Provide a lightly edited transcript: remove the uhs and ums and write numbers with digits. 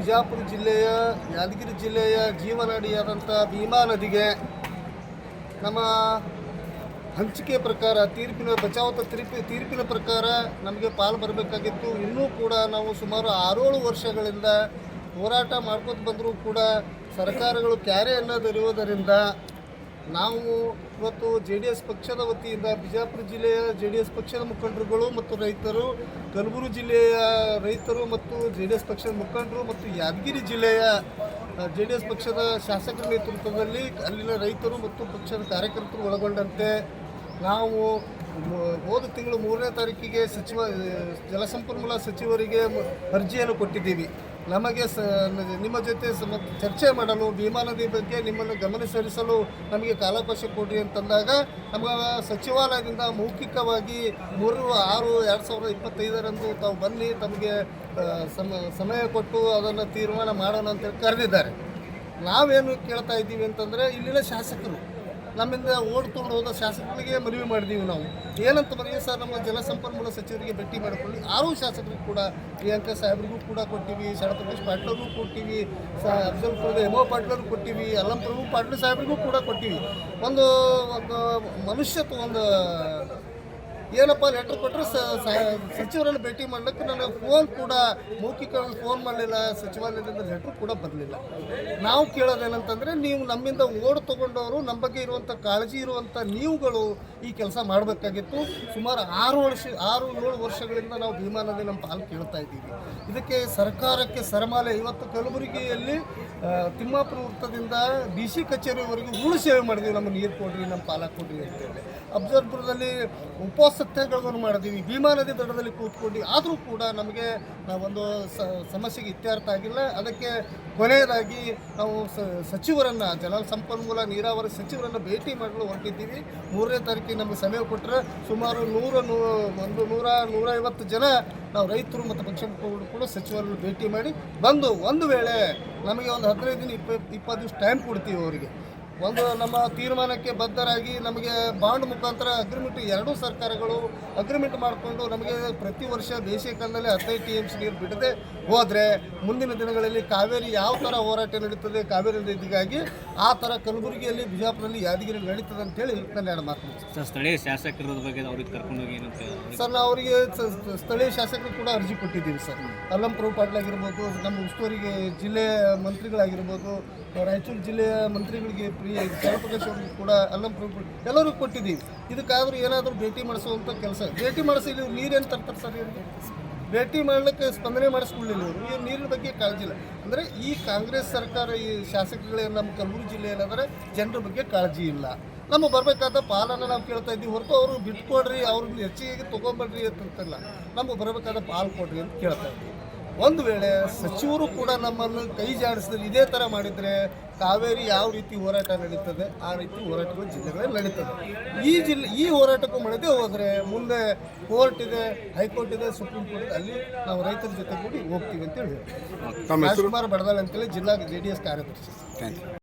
ಬಿಜಾಪುರ ಜಿಲ್ಲೆಯ ಯಾದಗಿರಿ ಜಿಲ್ಲೆಯ ಜೀವನಾಡಿಯಾದಂಥ ಭೀಮಾ ನದಿಗೆ ನಮ್ಮ ಹಂಚಿಕೆ ಪ್ರಕಾರ ತೀರ್ಪಿನ ಪ್ರಕಾರ ನಮಗೆ ಪಾಲು ಬರಬೇಕಾಗಿತ್ತು. ಇನ್ನೂ ಕೂಡ ನಾವು ಸುಮಾರು 6-7 ವರ್ಷಗಳಿಂದ ಹೋರಾಟ ಮಾಡ್ಕೊತ ಬಂದರೂ ಕೂಡ ಸರ್ಕಾರಗಳು ಕ್ಯಾರೆ ಅನ್ನೋದಿರುವುದರಿಂದ ನಾವು ಇವತ್ತು JDS ಪಕ್ಷದ ವತಿಯಿಂದ ಬಿಜಾಪುರ ಜಿಲ್ಲೆಯ JDS ಪಕ್ಷದ ಮುಖಂಡರುಗಳು ಮತ್ತು ರೈತರು, ಕಲಬುರಗಿ ಜಿಲ್ಲೆಯ ರೈತರು ಮತ್ತು JDS ಪಕ್ಷದ ಮುಖಂಡರು ಮತ್ತು ಯಾದಗಿರಿ ಜಿಲ್ಲೆಯ JDS ಪಕ್ಷದ ಶಾಸಕರ ನೇತೃತ್ವದಲ್ಲಿ ಅಲ್ಲಿನ ರೈತರು ಮತ್ತು ಪಕ್ಷದ ಕಾರ್ಯಕರ್ತರು ಒಳಗೊಂಡಂತೆ ನಾವು ಹೋದ ತಿಂಗಳು 3ನೇ ತಾರೀಕಿಗೆ ಜಲಸಂಪನ್ಮೂಲ ಸಚಿವರಿಗೆ ಅರ್ಜಿಯನ್ನು ಕೊಟ್ಟಿದ್ದೀವಿ. ನಮಗೆ ನಿಮ್ಮ ಜೊತೆ ಚರ್ಚೆ ಮಾಡಲು ಭೀಮಾ ನದಿ ಬಗ್ಗೆ ನಿಮ್ಮನ್ನು ಗಮನಿಸಲು ನಮಗೆ ಕಾಲಾವಕಾಶ ಕೊಡಿ ಅಂತಂದಾಗ ನಮ್ಮ ಸಚಿವಾಲಯದಿಂದ ಮೌಖಿಕವಾಗಿ 3/6/2025 ತಾವು ಬನ್ನಿ, ತಮಗೆ ಸಮಯ ಕೊಟ್ಟು ಅದನ್ನು ತೀರ್ಮಾನ ಮಾಡೋಣ ಅಂತೇಳಿ ಕರೆದಿದ್ದಾರೆ. ನಾವೇನು ಕೇಳ್ತಾ ಇದ್ದೀವಿ ಅಂತಂದರೆ ಇಲ್ಲಿನ ಶಾಸಕರು ನಮ್ಮಿಂದ ಓಡ್ಕೊಂಡು ಹೋದ ಶಾಸಕರಿಗೆ ಮನವಿ ಮಾಡಿದ್ದೀವಿ. ನಾವು ಏನಂತ ಮನವಿ ಸರ್, ನಮ್ಮ ಜಲಸಂಪನ್ಮೂಲ ಸಚಿವರಿಗೆ ಭೇಟಿ ಮಾಡಿಕೊಳ್ಳಿ. 6 ಶಾಸಕರಿಗೂ ಕೂಡ, ಪ್ರಿಯಾಂಕಾ ಸಾಹೇಬ್ರಿಗೂ ಕೂಡ ಕೊಟ್ಟಿವಿ, ಶರತ್ ಪಾಟೀಲ್ರಿಗೂ ಕೊಟ್ಟಿವಿ, ಅಫ್ಜಲ್ಪುರದ ಎಮೋ ಪಾಟೀಲ್ರಿಗೂ ಕೊಟ್ಟಿವಿ, ಅಲ್ಲಂ ಪ್ರಭು ಪಾಟೀಲ್ ಸಾಹೇಬ್ರಿಗೂ ಕೂಡ ಕೊಟ್ಟಿವಿ. ಒಂದು ಮನುಷ್ಯತ್ವ, ಒಂದು ಏನಪ್ಪ ಲೆಟ್ರ್ ಕೊಟ್ಟರೆ ಸಚಿವರನ್ನು ಭೇಟಿ ಮಾಡಲಿಕ್ಕೆ ನನಗೆ ಫೋನ್ ಕೂಡ ಮೌಖಿಕವಾಗಿ ಫೋನ್ ಮಾಡಲಿಲ್ಲ, ಸಚಿವಾಲಯದಿಂದ ಲೆಟ್ರ್ ಕೂಡ ಬರಲಿಲ್ಲ. ನಾವು ಕೇಳೋದೇನಂತಂದರೆ, ನೀವು ನಮ್ಮಿಂದ ಓಡ್ ತೊಗೊಂಡವರು, ನಮ್ಮ ಬಗ್ಗೆ ಇರುವಂಥ ಕಾಳಜಿ ಇರುವಂಥ ನೀವುಗಳು ಈ ಕೆಲಸ ಮಾಡಬೇಕಾಗಿತ್ತು. ಸುಮಾರು 6-7 ವರ್ಷಗಳಿಂದ ನಾವು ಭೀಮಾ ನದಿ ನಮ್ಮ ಪಾಲು ಕೇಳ್ತಾ ಇದ್ದೀವಿ. ಇದಕ್ಕೆ ಸರ್ಕಾರಕ್ಕೆ ಸರಮಾಲೆ. ಇವತ್ತು ಕಲಬುರಗಿಯಲ್ಲಿ ತಿಮ್ಮಾಪುರ ವೃತ್ತದಿಂದ DC ಕಚೇರಿವರೆಗೂ ಹೂಳು ಸೇವೆ ಮಾಡಿದ್ದೀವಿ. ನಮ್ಮ ನೀರು ಕೊಡ್ರಿ, ನಮ್ಮ ಪಾಲ ಕೊಡ್ರಿ ಅಂತೇಳಿ. ಅಫ್ಜಲ್ಪುರದಲ್ಲಿ ಉಪವಾಸ ಸತ್ಯಾಗ್ರಹವನ್ನು ಮಾಡಿದ್ದೀವಿ, ಭೀಮಾ ನದಿ ದಡದಲ್ಲಿ ಕೂತ್ಕೊಂಡು. ಆದರೂ ಕೂಡ ನಮಗೆ ನಾವೊಂದು ಸಮಸ್ಯೆಗೆ ಇತ್ಯರ್ಥ ಆಗಿಲ್ಲ. ಅದಕ್ಕೆ ಕೊನೆಯದಾಗಿ ನಾವು ಸಚಿವರನ್ನು, ಜಲಸಂಪನ್ಮೂಲ ನೀರಾವರಿ ಸಚಿವರನ್ನು ಭೇಟಿ ಮಾಡಲು ಹೊರಟಿದ್ದೀವಿ. 3ನೇ ತಾರೀಕಿಗೆ ನಮಗೆ ಸಮಯ ಕೊಟ್ಟರೆ ಸುಮಾರು 100-150 ಜನ ನಾವು ರೈತರು ಮತ್ತು ಪಕ್ಷ ಮುಖಂಡರು ಕೂಡ ಸಚಿವರನ್ನು ಭೇಟಿ ಮಾಡಿ ಬಂದು, ಒಂದು ವೇಳೆ ನಮಗೆ ಒಂದು 15 ದಿನ 20 ದಿವಸ ಟೈಮ್ ಕೊಡ್ತೀವಿ ಅವರಿಗೆ. ನಮ್ಮ ತೀರ್ಮಾನಕ್ಕೆ ಬದ್ಧರಾಗಿ ನಮಗೆ ಬಾಂಡ್ ಮುಖಾಂತರ ಅಗ್ರಿಮೆಂಟ್, 2 ಸರ್ಕಾರಗಳು ಅಗ್ರಿಮೆಂಟ್ ಮಾಡಿಕೊಂಡು ನಮಗೆ ಪ್ರತಿ ವರ್ಷ ಬೇಸಿಗೆ ಕಾಲದಲ್ಲಿ 15 TMC ನೀರು ಬಿಡದೆ ಹೋದರೆ ಮುಂದಿನ ದಿನಗಳಲ್ಲಿ ಕಾವೇರಿ ಯಾವ ಥರ ಹೋರಾಟ ನಡೀತದೆ, ಕಾವೇರಿ ನದಿಗಾಗಿ ಆ ಥರ ಕಲಬುರಗಿಯಲ್ಲಿ, ಬಿಜಾಪುರಲ್ಲಿ, ಯಾದಗಿರಿಯಲ್ಲಿ ನಡೀತದೆ ಅಂತೇಳಿ ನನ್ನ 2 ಮಾತು. ಸರ್, ಸ್ಥಳೀಯ ಶಾಸಕರ ಬಗ್ಗೆ ಅವ್ರಿಗೆ ಕರ್ಕೊಂಡೋಗಿ ಏನಂತ ಸರ್, ನಾವು ಅವರಿಗೆ ಸ್ಥಳೀಯ ಶಾಸಕರು ಕೂಡ ಅರ್ಜಿ ಕೊಟ್ಟಿದ್ದೀವಿ ಸರ್. ಅಲ್ಲಂ ಪ್ರಭು ಪಾಟೀಲ್ ಆಗಿರ್ಬೋದು, ನಮ್ಮ ಉಸ್ತುವಾರಿಗೆ ಜಿಲ್ಲೆಯ ಮಂತ್ರಿಗಳಾಗಿರ್ಬೋದು, ರಾಯಚೂರು ಜಿಲ್ಲೆಯ ಮಂತ್ರಿಗಳಿಗೆ ಜಯಪ್ರಕಾಶ್ ಅವ್ರಿಗೆ ಕೂಡ, ಅಲ್ಲಂ ಪ್ರಭು ಎಲ್ಲರಿಗೂ ಕೊಟ್ಟಿದ್ದೀವಿ. ಇದಕ್ಕಾದರೂ ಏನಾದರೂ ಭೇಟಿ ಮಾಡಿಸುವಂಥ ಕೆಲಸ, ಭೇಟಿ ಮಾಡಿಸಿ ಇಲ್ಲಿ ನೀರೇನು ತರ್ತಾರೆ ಸರ್, ಇವ್ರಿಗೆ ಭೇಟಿ ಮಾಡಲಿಕ್ಕೆ ಸ್ಪಂದನೆ ಮಾಡಿಸ್ಕೊಳ್ಳಿಲ್ಲ. ಇವರು ನೀರಿನ ಬಗ್ಗೆ ಕಾಳಜಿ ಇಲ್ಲ. ಅಂದರೆ ಈ ಕಾಂಗ್ರೆಸ್ ಸರ್ಕಾರ, ಈ ಶಾಸಕಗಳೇ ನಮ್ಮ ಕಲಬುರಗಿ ಜಿಲ್ಲೆಯಲ್ಲಾದರೆ ಜನರ ಬಗ್ಗೆ ಕಾಳಜಿ ಇಲ್ಲ. ನಮ್ಮ ಬರಬೇಕಾದ ಪಾಲನ್ನು ನಾವು ಕೇಳ್ತಾ ಇದ್ದೀವಿ ಹೊರತು ಅವರು ಬಿಟ್ಕೊಡ್ರಿ, ಅವ್ರನ್ನ ಹೆಚ್ಚಿಗೆ ತೊಗೊಂಬರ್ರಿ ಅಂತಂತಲ್ಲ, ನಮಗೆ ಬರಬೇಕಾದ ಪಾಲು ಕೊಡ್ರಿ ಅಂತ ಕೇಳ್ತಾ ಇದ್ದೀವಿ. ಒಂದು ವೇಳೆ ಸಚಿವರು ಕೂಡ ನಮ್ಮನ್ನು ಕೈ ಜಾಡಿಸಿದ್ರೆ, ಇದೇ ಥರ ಮಾಡಿದರೆ ಕಾವೇರಿ ಯಾವ ರೀತಿ ಹೋರಾಟ ನಡೀತದೆ ಆ ರೀತಿ ಹೋರಾಟಗಳು ಜಿಲ್ಲೆಗಳಲ್ಲಿ ನಡೀತದೆ. ಈ ಹೋರಾಟಕ್ಕೂ ಮಾಡದೇ ಹೋದರೆ ಮುಂದೆ ಕೋರ್ಟ್ ಇದೆ, ಹೈಕೋರ್ಟ್ ಇದೆ, ಸುಪ್ರೀಂ ಕೋರ್ಟ್ ಇದೆ, ಅಲ್ಲಿ ನಾವು ರೈತರ ಜೊತೆ ಕೂಡಿ ಹೋಗ್ತೀವಿ ಅಂತೇಳಿ. ರಾಜ್ಕುಮಾರ್ ಬಡದಾಳ್ ಅಂತೇಳಿ ಜಿಲ್ಲಾ JDS ಕಾರ್ಯದರ್ಶಿ.